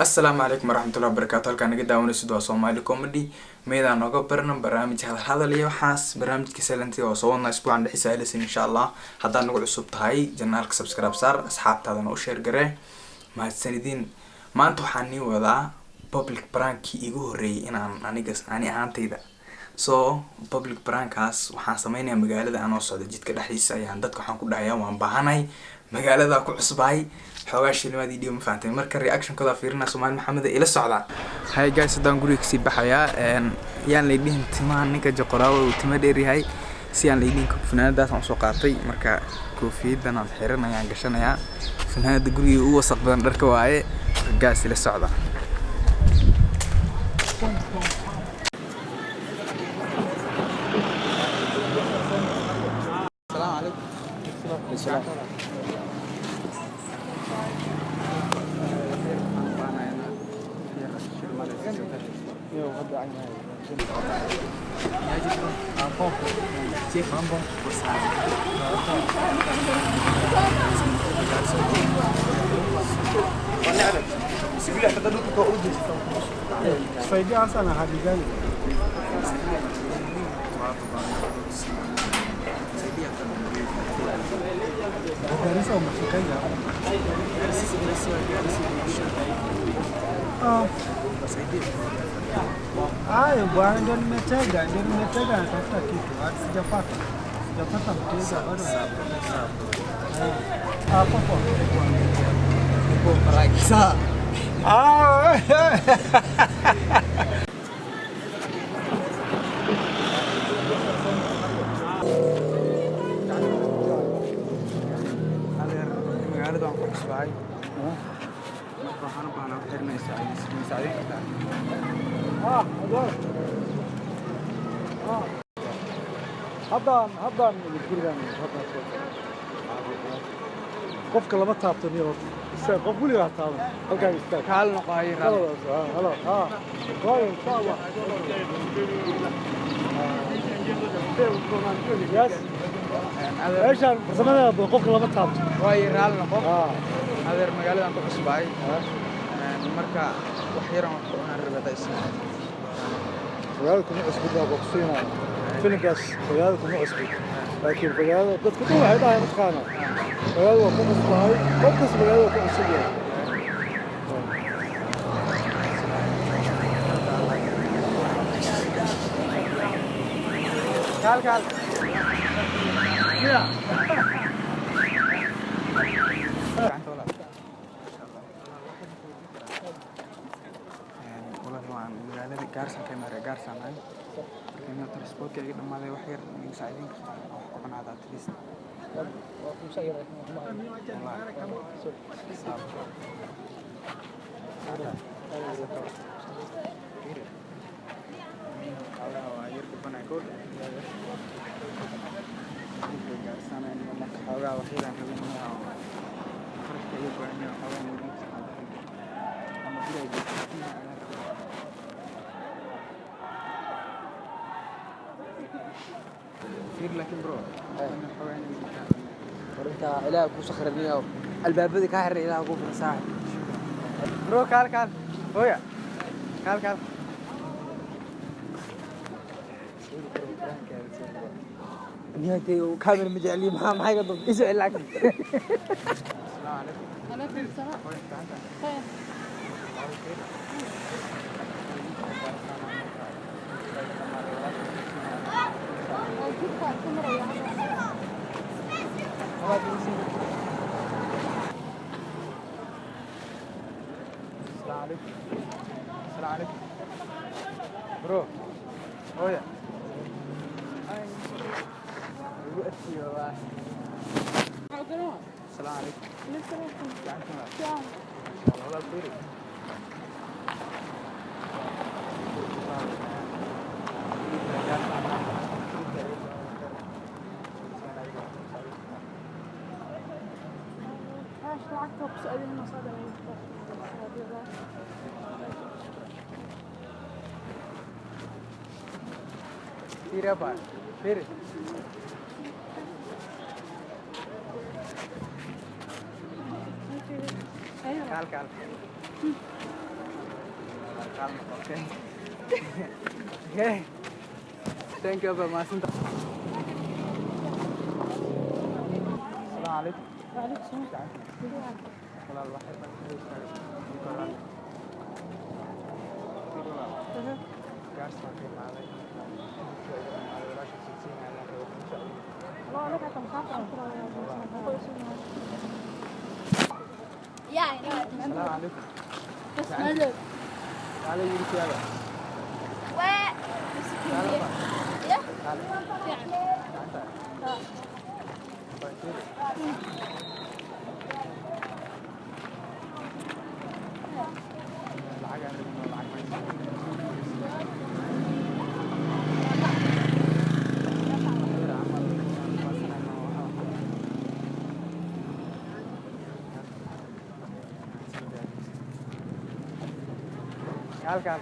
السلام عليكم ورحمة الله وبركاته. halkaan naga daawanaysid waa Somali Comedy meedaan nooga baran barnaamij hadal iyo waxaas barnaamijka salantii oo soo wadnaa isbuucan dhexdiisa insha Allah haddaan nagu cusub tahay janaalka subscribe saar asxaabtaadana u share garee mahadsanidin. maanta waxaan nii wadaa public prank igu horeeyay inaan ani ahaantayda so public prankaas waxaan sameynayaa magaalada aan oo socdo jidka dhexdiisa ayaan dadka waxaan ku dhahayaa waan baahanay magaalada ku cusbay xogaa shilmaadii dhiyo ma faantay marka reaction kooda fiirina Soomaali Maxamed ila socda. Hi guys, hadaan guriga kasii baxayaa yaan leedin timaan ninka joqoraawo uu tima dheer yahay si aan leedin fanaanadaas aan soo qaatay marka koofiyadan aan xiranayaan gashanayaa fanaanada guriga uu wasaq badan dharka waaye guys ila socda. Saidia sana hadi gani? Garissa umefikaje hapa? Ayo bwana, ndio nimetega natafuta kitu. Sijapata mteja bado. Popo. Popo paraki. magaalada aan ku cusbay waxaan u baahnaa xirnay saacadiin haddaan gurigan qofka lama taabtaniyo qof weligaa taaban halkaan istaag kaal noqoay halo waayo insha Allah eeshaan farsamada qofka lama taabto waayo raal noqo adeer magaalada aan ku cusbay marka wax yar aan rabay magaalada kuma cusbid waa boqsiinaa filinkaas magaalada kuma cusbid laakiin magaalada dadku dhan waxay dhahay mataqaana magaalada waa ku cusbahay qofkas magaalada waa ku cusub yahay kaal magaalada gaarsan ka maray gaarsan ay markii transport ay dhamaaday wax yar in saacadin kartaa wax ku cunada at least waa ku soo yaray لكن برو انا حواني انت الى كو سخرني او البابدي كا خير الى كو فرساح برو كال هويا كال نيتي وكاميرا مجعلي ما حاجه ضد ايش لك السلام عليكم. عليكم السلام. خير. السلام عليكم برو هويا السلام عليكم. والله بخير. Tira apa? Tira. Kal. Okay. Okay. Thank you very much. السلام عليكم. وعليكم السلام. والله الواحد والله لك تمخاطر يا السلام عليكم. بس ماذا تعالي يجي كذا. و يا Halkan.